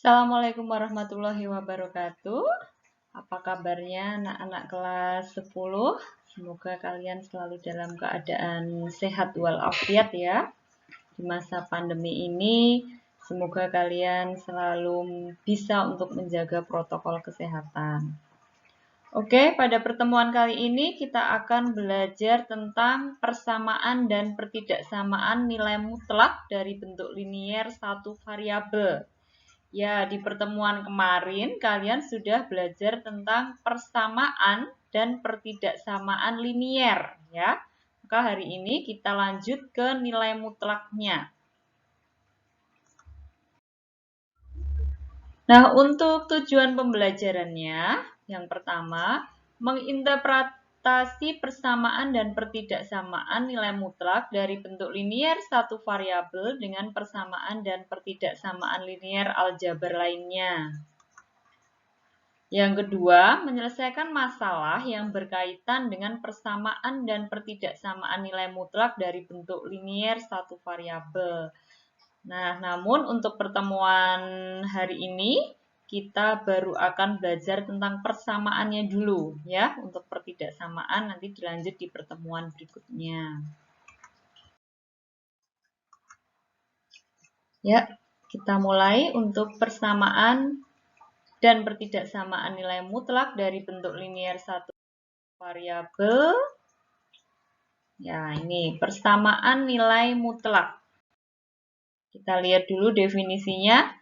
Assalamualaikum warahmatullahi wabarakatuh. Apa kabarnya anak-anak kelas 10? Semoga kalian selalu dalam keadaan sehat walafiat ya. Di masa pandemi ini, semoga kalian selalu bisa untuk menjaga protokol kesehatan. Oke, pada pertemuan kali ini kita akan belajar tentang persamaan dan pertidaksamaan nilai mutlak dari bentuk linier satu variabel. Ya, di pertemuan kemarin kalian sudah belajar tentang persamaan dan pertidaksamaan linier ya. Maka hari ini kita lanjut ke nilai mutlaknya. Nah, untuk tujuan pembelajarannya, yang pertama, menginterpretasi persamaan dan pertidaksamaan nilai mutlak dari bentuk linier satu variabel dengan persamaan dan pertidaksamaan linier aljabar lainnya. Yang kedua, menyelesaikan masalah yang berkaitan dengan persamaan dan pertidaksamaan nilai mutlak dari bentuk linier satu variabel. Nah, namun untuk pertemuan hari ini, kita baru akan belajar tentang persamaannya dulu ya. Untuk pertidaksamaan nanti dilanjut di pertemuan berikutnya. Ya, kita mulai untuk persamaan dan pertidaksamaan nilai mutlak dari bentuk linier satu variabel. Ya, ini persamaan nilai mutlak. Kita lihat dulu definisinya.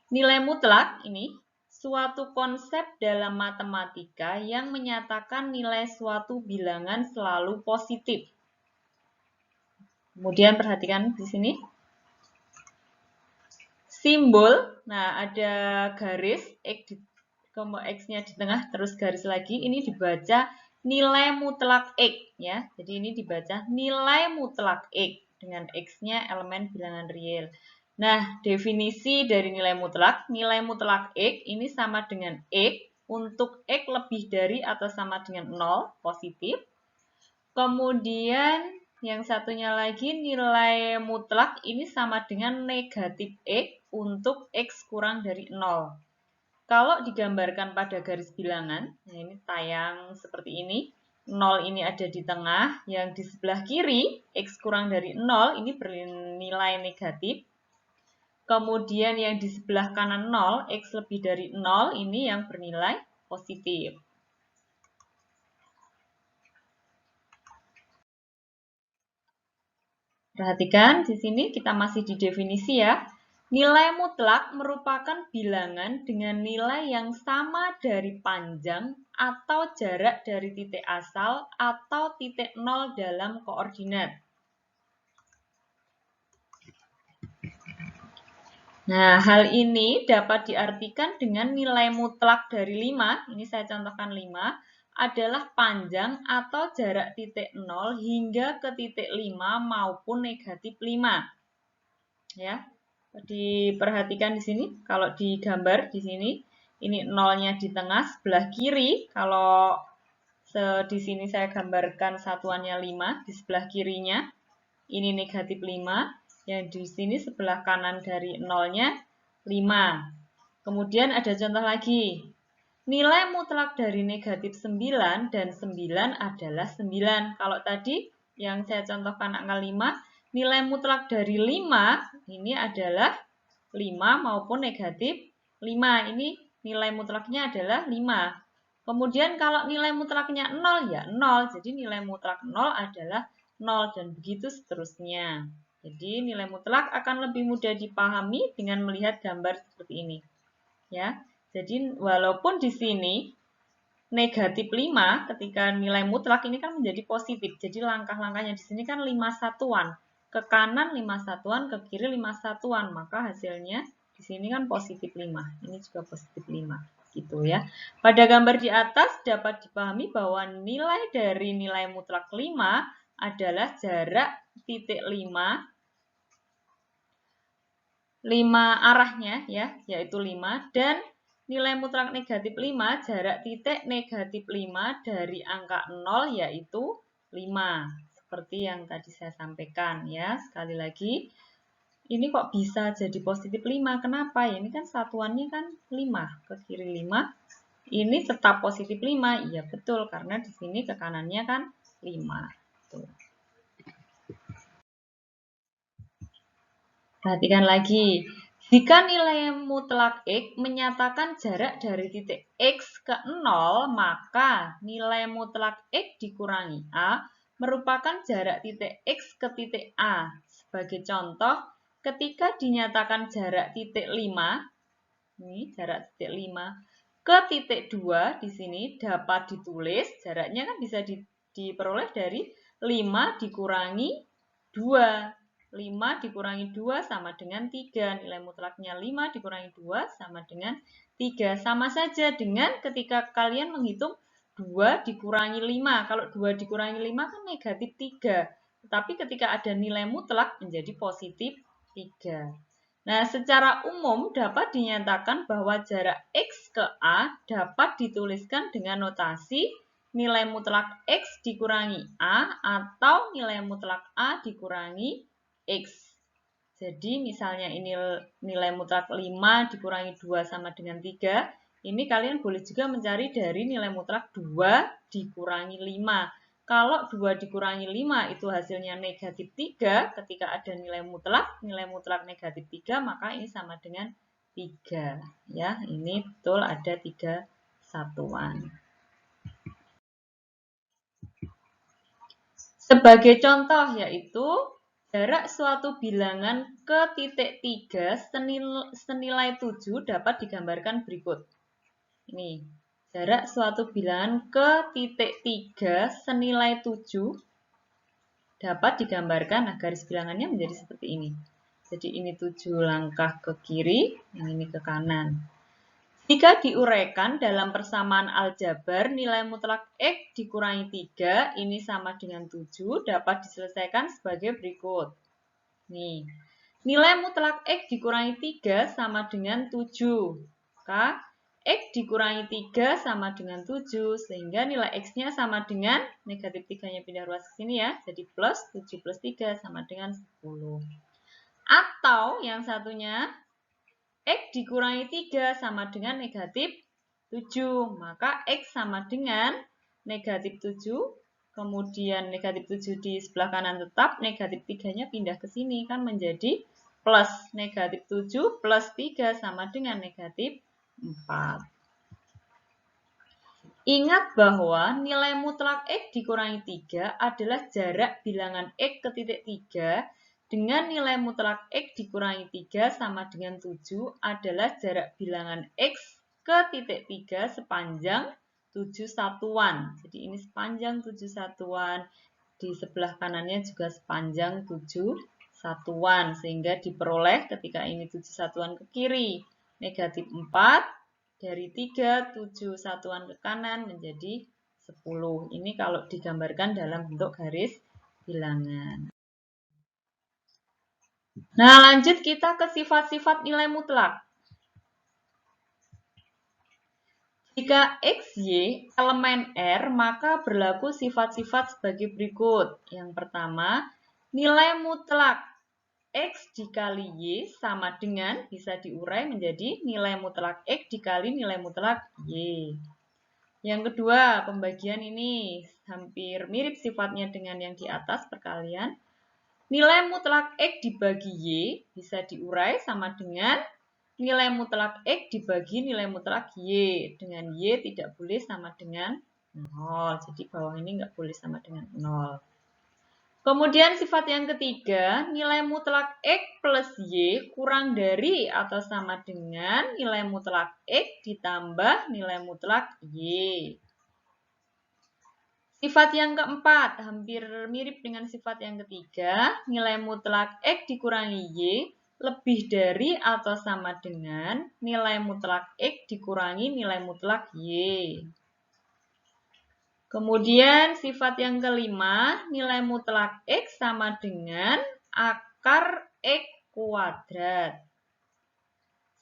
Nilai mutlak ini suatu konsep dalam matematika yang menyatakan nilai suatu bilangan selalu positif. Kemudian perhatikan di sini. Simbol, nah ada garis X-nya di tengah terus garis lagi, ini dibaca nilai mutlak X ya. Jadi ini dibaca nilai mutlak X dengan X-nya elemen bilangan real. Nah, definisi dari nilai mutlak X ini sama dengan X untuk X lebih dari atau sama dengan 0, positif. Kemudian yang satunya lagi nilai mutlak ini sama dengan negatif X untuk X kurang dari 0. Kalau digambarkan pada garis bilangan, nah ini tayang seperti ini. 0 ini ada di tengah, yang di sebelah kiri, X kurang dari 0 ini bernilai negatif. Kemudian yang di sebelah kanan 0, X lebih dari 0 ini yang bernilai positif. Perhatikan di sini kita masih di definisi ya. Nilai mutlak merupakan bilangan dengan nilai yang sama dari panjang atau jarak dari titik asal atau titik 0 dalam koordinat. Nah, hal ini dapat diartikan dengan nilai mutlak dari 5, ini saya contohkan 5, adalah panjang atau jarak titik 0 hingga ke titik 5 maupun negatif 5. Ya, diperhatikan di sini, kalau digambar di sini, ini 0-nya di tengah sebelah kiri, kalau di sini saya gambarkan satuannya 5, di sebelah kirinya, ini negatif 5, yang di sini sebelah kanan dari 0-nya 5. Kemudian ada contoh lagi. Nilai mutlak dari negatif 9 dan 9 adalah 9. Kalau tadi yang saya contohkan angka 5, nilai mutlak dari 5 ini adalah 5 maupun negatif 5. Ini nilai mutlaknya adalah 5. Kemudian kalau nilai mutlaknya 0 ya 0. Jadi nilai mutlak 0 adalah 0 dan begitu seterusnya. Jadi nilai mutlak akan lebih mudah dipahami dengan melihat gambar seperti ini. Ya. Jadi walaupun di sini negatif 5 ketika nilai mutlak ini kan menjadi positif. Jadi langkah-langkahnya di sini kan 5 satuan. Ke kanan 5 satuan, ke kiri 5 satuan. Maka hasilnya di sini kan positif 5. Ini juga positif 5. Gitu ya. Pada gambar di atas dapat dipahami bahwa nilai dari nilai mutlak 5 adalah jarak titik 5 arahnya ya, yaitu 5, dan nilai mutlak negatif 5 jarak titik negatif 5 dari angka 0 yaitu 5. Seperti yang tadi saya sampaikan ya. Sekali lagi, Ini kok bisa jadi positif 5? Kenapa? Ya, ini kan satuannya kan 5. Ke kiri 5. Ini tetap positif 5. Iya betul, karena di sini ke kanannya kan 5. Tuh. Perhatikan lagi. Jika nilai mutlak X menyatakan jarak dari titik X ke 0, maka nilai mutlak X dikurangi A merupakan jarak titik X ke titik A. Sebagai contoh, ketika dinyatakan jarak titik 5, ini jarak titik 5, ke titik 2 di sini dapat ditulis, jaraknya kan bisa diperoleh dari 5 dikurangi 2. 5 dikurangi 2 sama dengan 3. Nilai mutlaknya 5 dikurangi 2 sama dengan 3. Sama saja dengan ketika kalian menghitung 2 dikurangi 5. Kalau 2 dikurangi 5 kan negatif 3. Tetapi ketika ada nilai mutlak menjadi positif 3. Nah, secara umum dapat dinyatakan bahwa jarak X ke A dapat dituliskan dengan notasi nilai mutlak X dikurangi A atau nilai mutlak A dikurangi X. Jadi misalnya ini nilai mutlak 5 dikurangi 2 sama dengan 3. Ini kalian boleh juga mencari dari nilai mutlak 2 dikurangi 5. Kalau 2 dikurangi 5 itu hasilnya negatif 3, ketika ada nilai mutlak negatif 3, maka ini sama dengan 3. Ya, ini betul ada 3 satuan. Sebagai contoh yaitu jarak suatu bilangan ke titik 3 senilai 7 dapat digambarkan berikut. Ini, jarak suatu bilangan ke titik 3 senilai 7 dapat digambarkan, nah garis bilangannya menjadi seperti ini. Jadi ini 7 langkah ke kiri, yang ini ke kanan. Jika diuraikan dalam persamaan aljabar, nilai mutlak X dikurangi 3, ini sama dengan 7, dapat diselesaikan sebagai berikut. Nih, nilai mutlak X dikurangi 3 sama dengan 7. Maka X dikurangi 3 sama dengan 7, sehingga nilai X-nya sama dengan negatif 3-nya pindah ruas ke sini ya, jadi plus 7 plus 3 sama dengan 10. Atau yang satunya, X dikurangi 3 sama dengan negatif 7. Maka X sama dengan negatif 7. Kemudian negatif 7 di sebelah kanan tetap. Negatif 3-nya pindah ke sini. Kan menjadi plus negatif 7 plus 3 sama dengan negatif 4. Ingat bahwa nilai mutlak X dikurangi 3 adalah jarak bilangan X ke titik 3 dengan nilai mutlak X dikurangi 3 sama dengan 7 adalah jarak bilangan X ke titik 3 sepanjang 7 satuan. Jadi ini sepanjang 7 satuan, di sebelah kanannya juga sepanjang 7 satuan. Sehingga diperoleh ketika ini 7 satuan ke kiri, negatif 4, dari 3, 7 satuan ke kanan menjadi 10. Ini kalau digambarkan dalam bentuk garis bilangan. Nah, lanjut kita ke sifat-sifat nilai mutlak. Jika X, Y elemen R, maka berlaku sifat-sifat sebagai berikut. Yang pertama, nilai mutlak X dikali Y sama dengan, bisa diurai menjadi nilai mutlak X dikali nilai mutlak Y. Yang kedua, pembagian ini hampir mirip sifatnya dengan yang di atas perkalian. Nilai mutlak X dibagi Y bisa diurai sama dengan nilai mutlak X dibagi nilai mutlak Y. Dengan Y tidak boleh sama dengan 0. Jadi bawah ini nggak boleh sama dengan 0. Kemudian sifat yang ketiga, nilai mutlak X plus Y kurang dari atau sama dengan nilai mutlak X ditambah nilai mutlak Y. Sifat yang keempat, hampir mirip dengan sifat yang ketiga, nilai mutlak X dikurangi Y lebih dari atau sama dengan nilai mutlak X dikurangi nilai mutlak Y. Kemudian sifat yang kelima, nilai mutlak X sama dengan akar X kuadrat.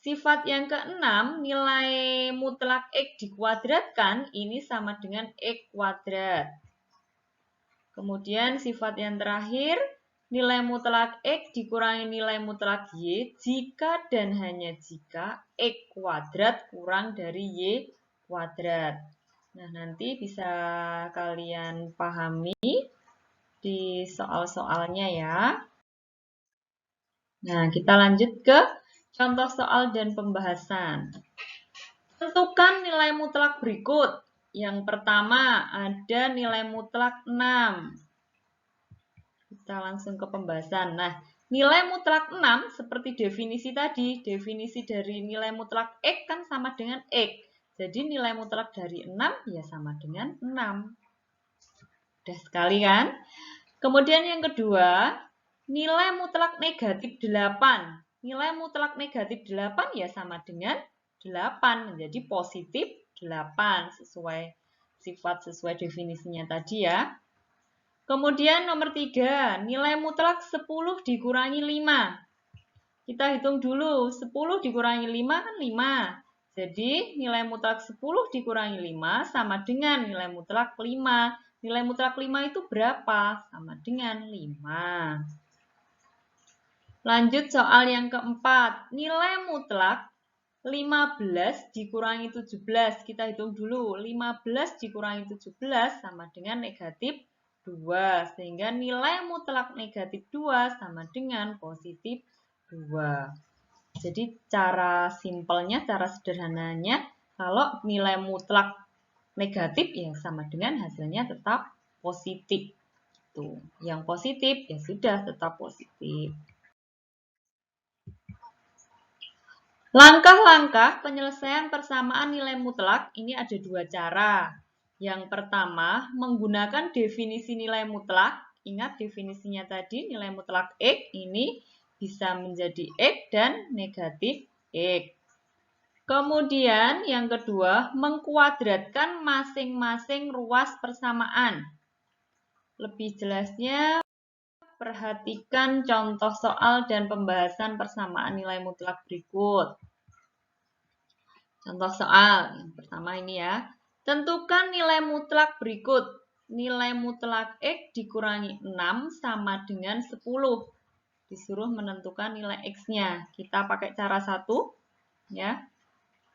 Sifat yang keenam, nilai mutlak X dikuadratkan, ini sama dengan X kuadrat. Kemudian sifat yang terakhir, nilai mutlak X dikurangi nilai mutlak Y jika dan hanya jika X kuadrat kurang dari Y kuadrat. Nah, nanti bisa kalian pahami di soal-soalnya ya. Nah, kita lanjut ke contoh soal dan pembahasan. Tentukan nilai mutlak berikut. Yang pertama ada nilai mutlak 6. Kita langsung ke pembahasan. Nah, nilai mutlak 6 seperti definisi tadi. Definisi dari nilai mutlak X kan sama dengan X. Jadi nilai mutlak dari 6 ya sama dengan 6. Udah sekali kan? Kemudian yang kedua, nilai mutlak negatif 8. Nilai mutlak negatif 8 ya sama dengan 8. Menjadi positif 8. Sesuai definisinya tadi ya. Kemudian nomor 3, nilai mutlak 10 dikurangi 5. Kita hitung dulu, 10 dikurangi 5 kan 5. Jadi nilai mutlak 10 dikurangi 5 sama dengan nilai mutlak 5. Nilai mutlak 5 itu berapa? Sama dengan 5. Lanjut soal yang keempat. Nilai mutlak 15 dikurangi 17. Kita hitung dulu. 15 dikurangi 17 sama dengan negatif 2. Sehingga nilai mutlak negatif 2 sama dengan positif 2. Jadi cara simpelnya, cara sederhananya, kalau nilai mutlak negatif ya sama dengan hasilnya tetap positif. Tuh, yang positif ya sudah tetap positif. Langkah-langkah penyelesaian persamaan nilai mutlak ini ada dua cara. Yang pertama, menggunakan definisi nilai mutlak. Ingat definisinya tadi, nilai mutlak X ini bisa menjadi X dan negatif X. Kemudian yang kedua, mengkuadratkan masing-masing ruas persamaan. Lebih jelasnya, perhatikan contoh soal dan pembahasan persamaan nilai mutlak berikut. Contoh soal, yang pertama ini ya. Tentukan nilai mutlak berikut. Nilai mutlak X dikurangi 6 sama dengan 10. Disuruh menentukan nilai X-nya. Kita pakai cara 1, ya.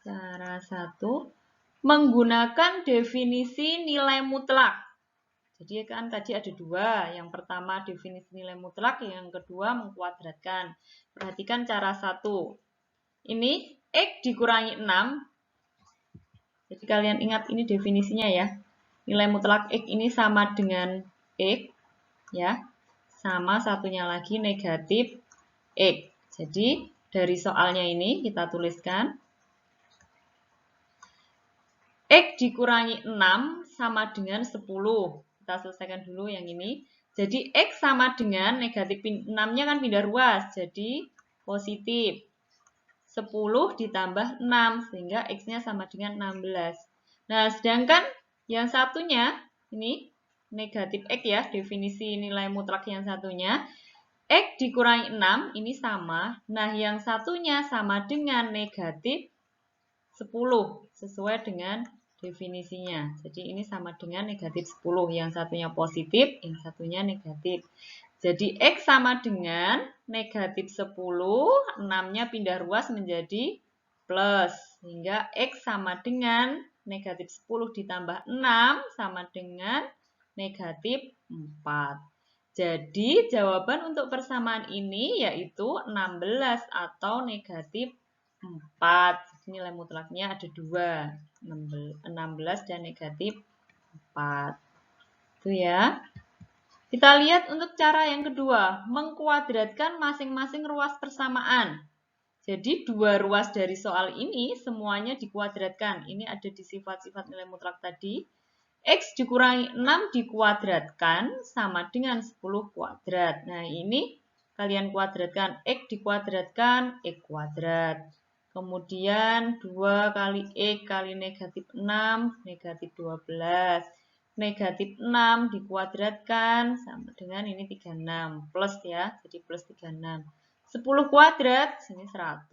Cara 1, menggunakan definisi nilai mutlak. Jadi kan tadi ada dua. Yang pertama definisi nilai mutlak, yang kedua mengkuadratkan. Perhatikan cara 1. Ini X dikurangi 6. Jadi kalian ingat ini definisinya ya. Nilai mutlak X ini sama dengan X. Ya. Sama satunya lagi negatif X. Jadi dari soalnya ini kita tuliskan. X dikurangi 6 sama dengan 10. Kita selesaikan dulu yang ini. Jadi X sama dengan negatif 6-nya kan pindah ruas. Jadi positif. 10 ditambah 6. Sehingga X-nya sama dengan 16. Nah, sedangkan yang satunya, ini negatif X ya. Definisi nilai mutlak yang satunya. X dikurangi 6, ini sama. Nah, yang satunya sama dengan negatif 10. Sesuai dengan definisinya. Jadi ini sama dengan negatif 10. Yang satunya positif, yang satunya negatif. Jadi X sama dengan negatif 10. 6-nya pindah ruas menjadi plus. Sehingga X sama dengan negatif 10 ditambah 6 sama dengan negatif 4. Jadi jawaban untuk persamaan ini yaitu 16 atau negatif 4. Nilai mutlaknya ada 2. 16 dan negatif 4. Itu ya. Kita lihat untuk cara yang kedua. Mengkuadratkan masing-masing ruas persamaan. Jadi dua ruas dari soal ini semuanya dikuadratkan. Ini ada di sifat-sifat nilai mutlak tadi. X dikurangi 6 dikuadratkan sama dengan 10 kuadrat. Nah ini kalian kuadratkan. X dikuadratkan X kuadrat. Kemudian 2 kali X kali negatif 6, negatif 12. Negatif 6 dikuadratkan sama dengan ini 36. Plus ya, jadi plus 36. 10 kuadrat, sini 100.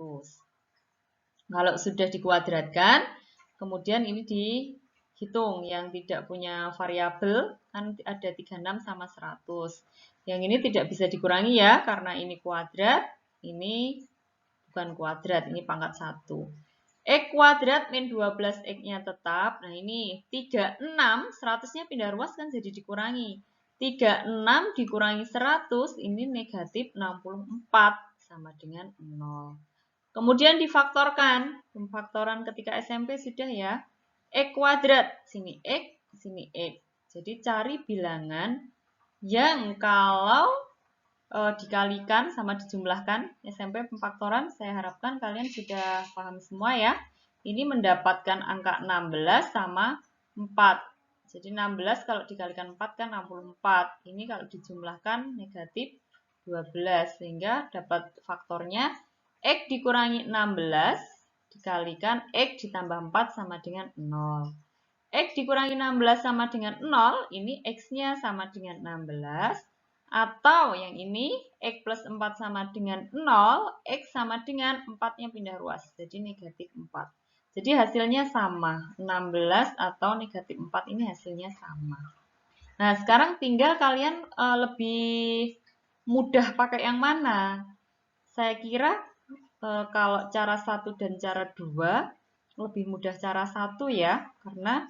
Kalau sudah dikuadratkan, kemudian ini hitung yang tidak punya variabel, kan ada 36 sama 100. Yang ini tidak bisa dikurangi ya, karena ini kuadrat, ini bukan kuadrat, ini pangkat 1. X kuadrat min 12 X-nya tetap. Nah ini 36, 100-nya pindah ruas kan jadi dikurangi. 36 dikurangi 100, ini negatif 64 sama dengan 0. Kemudian difaktorkan. Pemfaktoran ketika SMP sudah ya. X kuadrat, sini X, sini X. Jadi cari bilangan yang kalau dikalikan sama dijumlahkan. SMP pemfaktoran saya harapkan kalian sudah paham semua ya. Ini mendapatkan angka 16 sama 4. Jadi 16 kalau dikalikan 4 kan 64. Ini kalau dijumlahkan negatif 12. Sehingga dapat faktornya X dikurangi 16 dikalikan X ditambah 4 sama dengan 0. X dikurangi 16 sama dengan 0, ini X-nya sama dengan 16. Atau yang ini, X plus 4 sama dengan 0, X sama dengan 4-nya pindah ruas. Jadi negatif 4. Jadi hasilnya sama. 16 atau negatif 4 ini hasilnya sama. Nah, sekarang tinggal kalian lebih mudah pakai yang mana. Saya kira kalau cara 1 dan cara 2 lebih mudah cara 1 ya, karena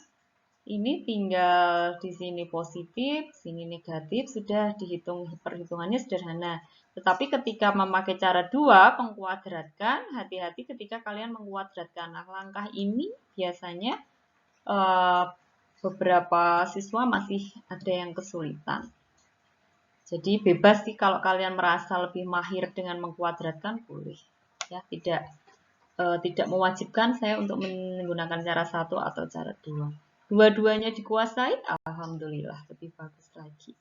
ini tinggal di sini positif, sini negatif, sudah dihitung, perhitungannya sederhana. Tetapi ketika memakai cara 2, mengkuadratkan, hati-hati ketika kalian mengkuadratkan. Nah, langkah ini biasanya beberapa siswa masih ada yang kesulitan. Jadi bebas sih kalau kalian merasa lebih mahir dengan mengkuadratkan, boleh. Ya, tidak mewajibkan saya untuk menggunakan cara 1 atau cara 2. Dua-duanya dikuasai, alhamdulillah lebih bagus lagi.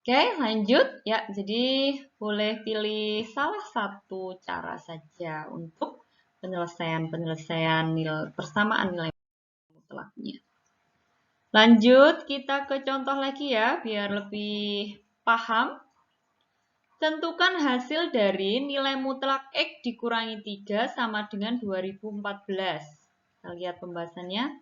Oke, lanjut ya. Jadi boleh pilih salah satu cara saja untuk penyelesaian persamaan nilai mutlaknya. Lanjut, kita ke contoh lagi ya, biar lebih paham. Tentukan hasil dari nilai mutlak X dikurangi 3 sama dengan 2014. Kita lihat pembahasannya.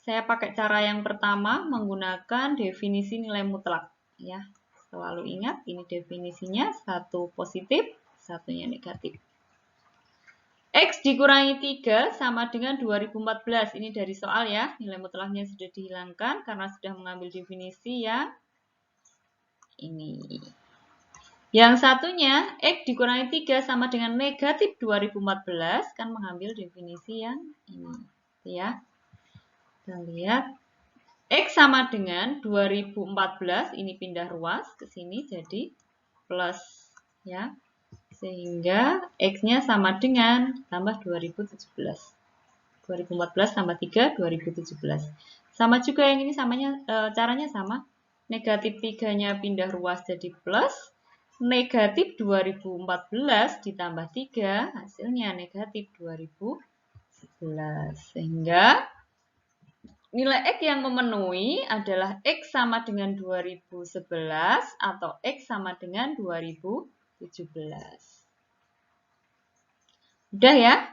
Saya pakai cara yang pertama menggunakan definisi nilai mutlak. Ya, selalu ingat ini definisinya, satu positif, satunya negatif. X dikurangi 3 sama dengan 2014. Ini dari soal ya, nilai mutlaknya sudah dihilangkan karena sudah mengambil definisi yang ini. Yang satunya, X dikurangi 3 sama dengan negatif 2014, kan mengambil definisi yang ini. Ya. Kita lihat, X sama dengan 2014, ini pindah ruas ke sini jadi plus. Ya. Sehingga X-nya sama dengan tambah 2017. 2014 tambah 3, 2017. Sama juga yang ini caranya sama. Negatif 3-nya pindah ruas jadi plus. Negatif 2014 ditambah 3, hasilnya negatif 2011. Sehingga nilai X yang memenuhi adalah X sama dengan 2011 atau X sama dengan 2017. Udah ya?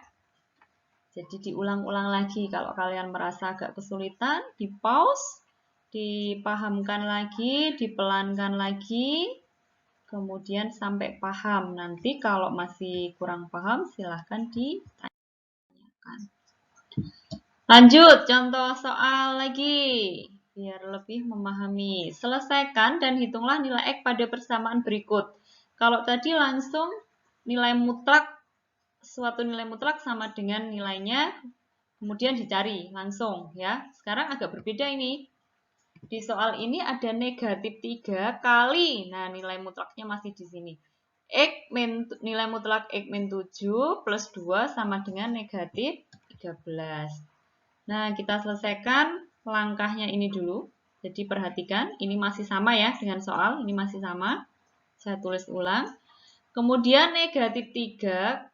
Jadi diulang-ulang lagi. Kalau kalian merasa agak kesulitan, di pause, dipahamkan lagi, dipelankan lagi. Kemudian sampai paham. Nanti kalau masih kurang paham, silahkan ditanyakan. Lanjut, contoh soal lagi. Biar lebih memahami. Selesaikan dan hitunglah nilai X pada persamaan berikut. Kalau tadi langsung nilai mutlak, suatu nilai mutlak sama dengan nilainya, kemudian dicari langsung. Ya. Sekarang agak berbeda ini. Di soal ini ada negatif 3 kali, nah nilai mutlaknya masih di sini. Nilai mutlak X min 7 plus 2 sama dengan negatif 13. Nah, kita selesaikan langkahnya ini dulu. Jadi perhatikan, ini masih sama ya dengan soal, ini masih sama. Saya tulis ulang. Kemudian negatif 3,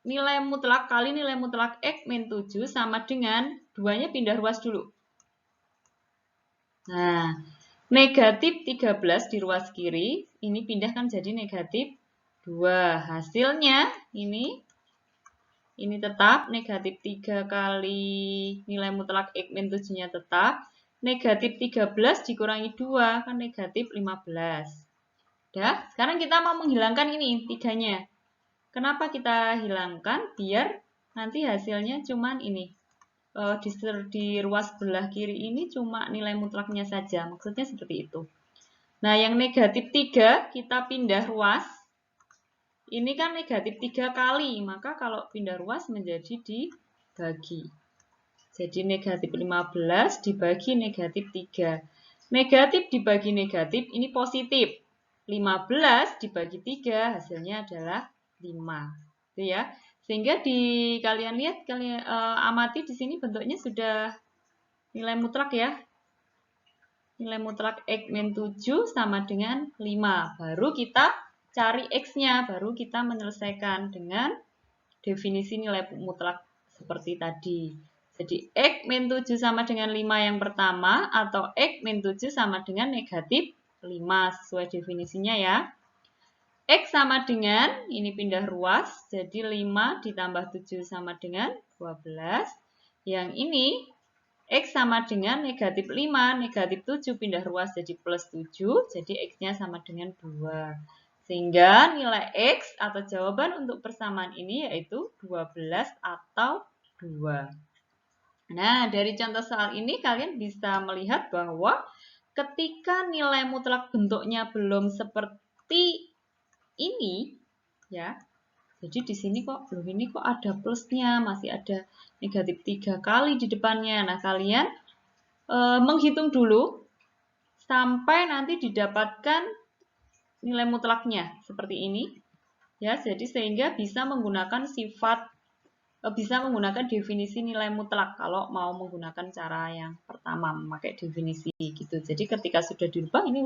nilai mutlak kali nilai mutlak X min 7 sama dengan 2-nya pindah ruas dulu. Nah, negatif 13 di ruas kiri, ini pindahkan jadi negatif 2. Hasilnya ini ini tetap, negatif 3 kali nilai mutlak X min 7-nya tetap, negatif 13 dikurangi 2, kan negatif 15. Udah, sekarang kita mau menghilangkan ini, 3-nya. Kenapa kita hilangkan? Biar nanti hasilnya cuman ini. Di ruas sebelah kiri ini cuma nilai mutlaknya saja, maksudnya seperti itu. Nah, yang negatif 3 kita pindah ruas. Ini kan negatif 3 kali, maka kalau pindah ruas menjadi dibagi. Jadi negatif 15 dibagi negatif 3. Negatif dibagi negatif, ini positif. 15 dibagi 3, hasilnya adalah 5. Itu ya. Sehingga kalian lihat, kalian amati di sini bentuknya sudah nilai mutlak ya. Nilai mutlak X min 7 sama dengan 5. Baru kita cari X-nya, baru kita menyelesaikan dengan definisi nilai mutlak seperti tadi. Jadi X min 7 sama dengan 5 yang pertama, atau X min 7 sama dengan negatif 5, sesuai definisinya ya. X sama dengan, ini pindah ruas, jadi 5 ditambah 7 sama dengan 12. Yang ini X sama dengan negatif 5, negatif 7 pindah ruas jadi plus 7, jadi X-nya sama dengan 2. Sehingga nilai X atau jawaban untuk persamaan ini yaitu 12 atau 2. Nah, dari contoh soal ini kalian bisa melihat bahwa ketika nilai mutlak bentuknya belum seperti ini, ya, jadi di sini kok, ini kok ada plusnya, masih ada negatif 3 kali di depannya. Nah, kalian menghitung dulu sampai nanti didapatkan nilai mutlaknya seperti ini. Ya, jadi sehingga bisa menggunakan definisi nilai mutlak kalau mau menggunakan cara yang pertama, memakai definisi gitu. Jadi ketika sudah dirubah, ini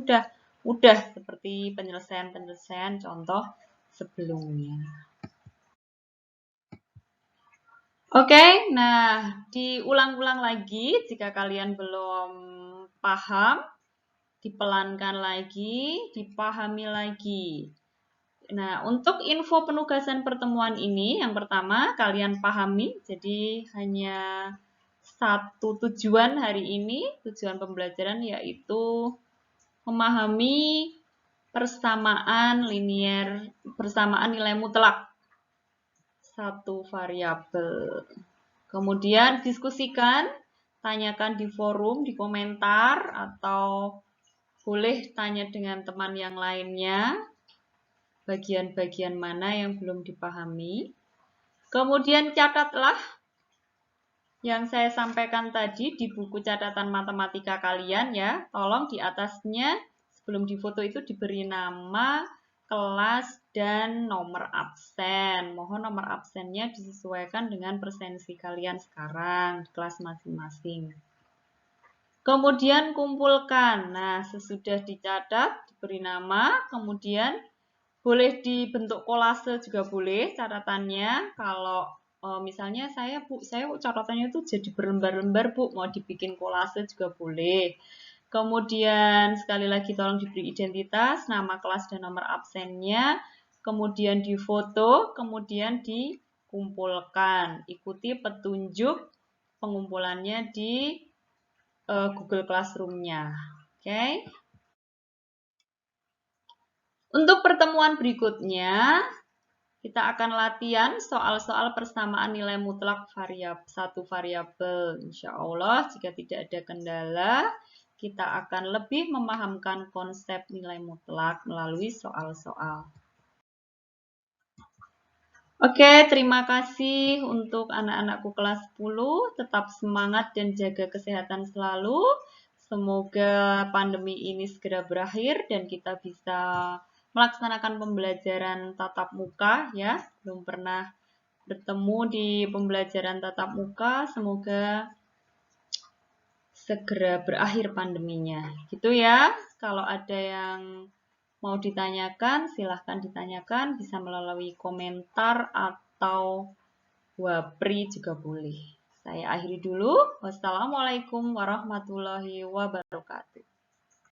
udah seperti penyelesaian contoh sebelumnya. Oke, nah diulang-ulang lagi jika kalian belum paham, dipelankan lagi, dipahami lagi. Nah, untuk info penugasan pertemuan ini, yang pertama kalian pahami, jadi hanya satu tujuan hari ini, tujuan pembelajaran yaitu memahami persamaan nilai mutlak satu variabel. Kemudian diskusikan, tanyakan di forum, di komentar, atau boleh tanya dengan teman yang lainnya, bagian-bagian mana yang belum dipahami. Kemudian catatlah yang saya sampaikan tadi di buku catatan matematika kalian ya. Tolong di atasnya sebelum difoto itu diberi nama, kelas, dan nomor absen. Mohon nomor absennya disesuaikan dengan presensi kalian sekarang di kelas masing-masing. Kemudian kumpulkan. Nah, sesudah dicatat, diberi nama, kemudian boleh dibentuk kolase juga boleh catatannya. Kalau misalnya saya catatannya itu jadi berlembar-lembar Bu, mau dibikin kolase juga boleh. Kemudian sekali lagi tolong diberi identitas, nama kelas dan nomor absennya, kemudian difoto, kemudian dikumpulkan. Ikuti petunjuk pengumpulannya di Google Classroom-nya. Oke. Untuk pertemuan berikutnya, kita akan latihan soal-soal persamaan nilai mutlak satu variabel. Insya Allah, jika tidak ada kendala, kita akan lebih memahamkan konsep nilai mutlak melalui soal-soal. Oke, terima kasih untuk anak-anakku kelas 10. Tetap semangat dan jaga kesehatan selalu. Semoga pandemi ini segera berakhir dan kita bisa melaksanakan pembelajaran tatap muka ya. Belum pernah bertemu di pembelajaran tatap muka. Semoga segera berakhir pandeminya. Gitu ya. Kalau ada yang mau ditanyakan, silahkan ditanyakan, bisa melalui komentar atau wapri juga boleh. Saya akhiri dulu. Wassalamualaikum warahmatullahi wabarakatuh.